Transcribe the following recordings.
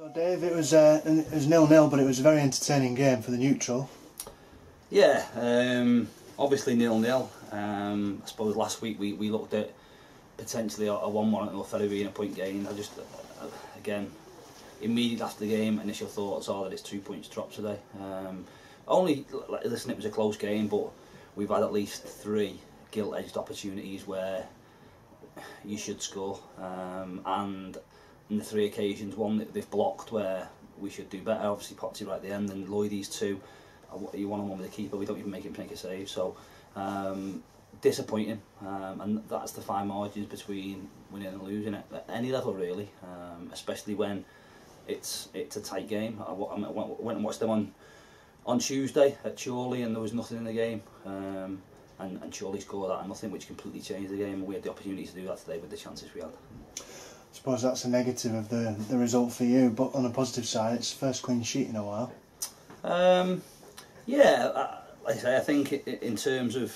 So Dave, it was 0-0, but it was a very entertaining game for the neutral. Yeah, obviously 0-0. I suppose last week we looked at potentially a 1-1 at North Ferry being a point gain. I just, again, immediately after the game, initial thoughts are that it's 2 points dropped today. Listen, it was a close game, but we've had at least 3 gilt-edged opportunities where you should score, and in the 3 occasions, one that they've blocked where we should do better. Obviously Potsy right at the end, and Lloydie's 2, you one-on-one with the keeper, we don't even make him take a save, so disappointing, and that's the fine margins between winning and losing at any level really, especially when it's a tight game. I went and watched them on Tuesday at Chorley, and there was nothing in the game, and Chorley scored out of nothing, which completely changed the game, and we had the opportunity to do that today with the chances we had. I suppose that's a negative of the result for you, but on the positive side, it's the first clean sheet in a while. Yeah, like I say, I think in terms of,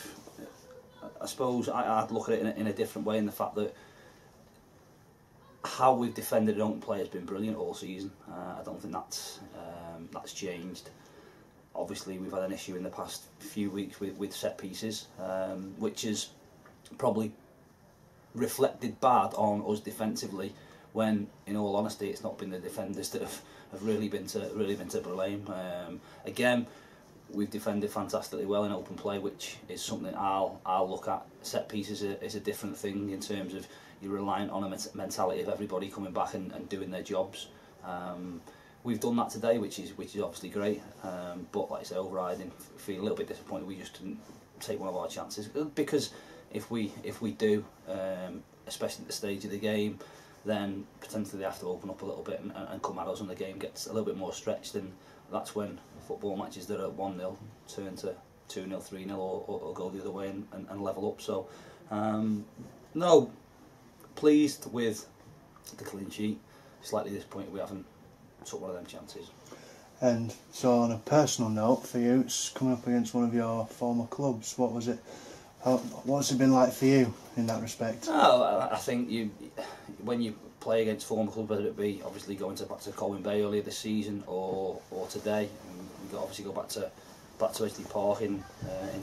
I suppose I'd look at it in a different way, in the fact that how we've defended our own play has been brilliant all season. I don't think that's changed. Obviously, we've had an issue in the past few weeks with set pieces, which is probably reflected bad on us defensively, when in all honesty it's not been the defenders that have really been to blame. Again, we've defended fantastically well in open play, which is something I'll look at. Set pieces is a different thing in terms of you're reliant on a mentality of everybody coming back and doing their jobs. We've done that today, which is obviously great, but like I say, overriding, feel a little bit disappointed we just didn't take one of our chances, because if we do, especially at the stage of the game, then potentially they have to open up a little bit and come at us, and the game gets a little bit more stretched, and that's when football matches that are 1-0 turn to 2-0, 3-0, or go the other way and level up. So no, pleased with the clean sheet, slightly disappointed we haven't took one of them chances. And so on a personal note for you, it's coming up against one of your former clubs. What was it? What's it been like for you in that respect? Oh, I think when you play against former clubs, whether it be obviously going back to Colwyn Bay earlier this season or today, we obviously go back to Edgley Park in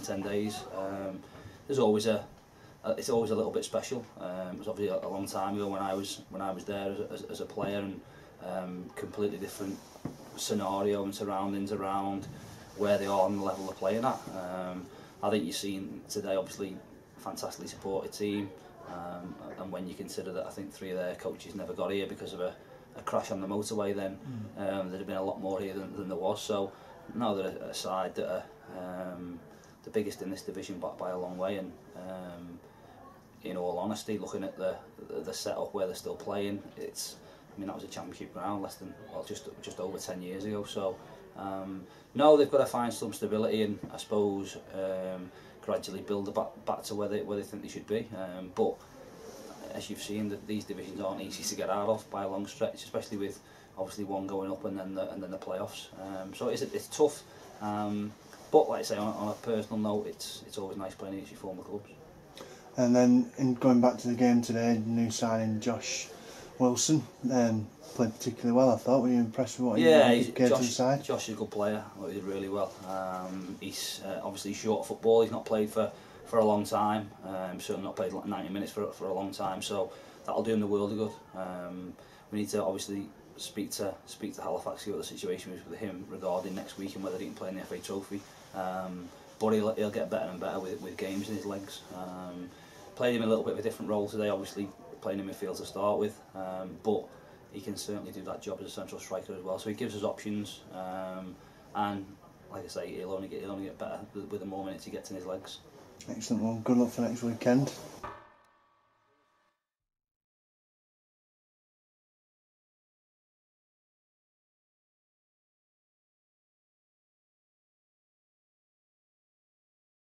10 days. There's always it's always a little bit special. It was obviously a long time ago when I was there as a player, and completely different scenario and surroundings around where they are and the level they're playing at. I think you've seen today, obviously, a fantastically supported team, and when you consider that I think 3 of their coaches never got here because of a crash on the motorway, then there'd have been a lot more here than there was. So now they're a side that are the biggest in this division by a long way, and in all honesty, looking at the setup where they're still playing, that was a championship ground just over 10 years ago. So no, they've got to find some stability, and I suppose gradually build back to where they think they should be. But as you've seen, these divisions aren't easy to get out of by a long stretch, especially with obviously one going up and then the playoffs. So it's tough. But like I say, on a personal note, it's always nice playing against your former clubs. And then in going back to the game today, new signing Josh Wilson played particularly well, I thought. Were you impressed with what he gave to the side? Josh is a good player. He did really well. He's obviously short of football. He's not played for a long time. Certainly not played 90 minutes for a long time. So that'll do him the world of good. We need to obviously speak to Halifax, see what the situation is with him regarding next week and whether he can play in the FA Trophy. But he'll get better and better with games in his legs. Played him a little bit of a different role today, obviously playing in midfield to start with, but he can certainly do that job as a central striker as well. So he gives us options, and like I say, he'll only get better with the more minutes he gets in his legs. Excellent. Well, good luck for next weekend.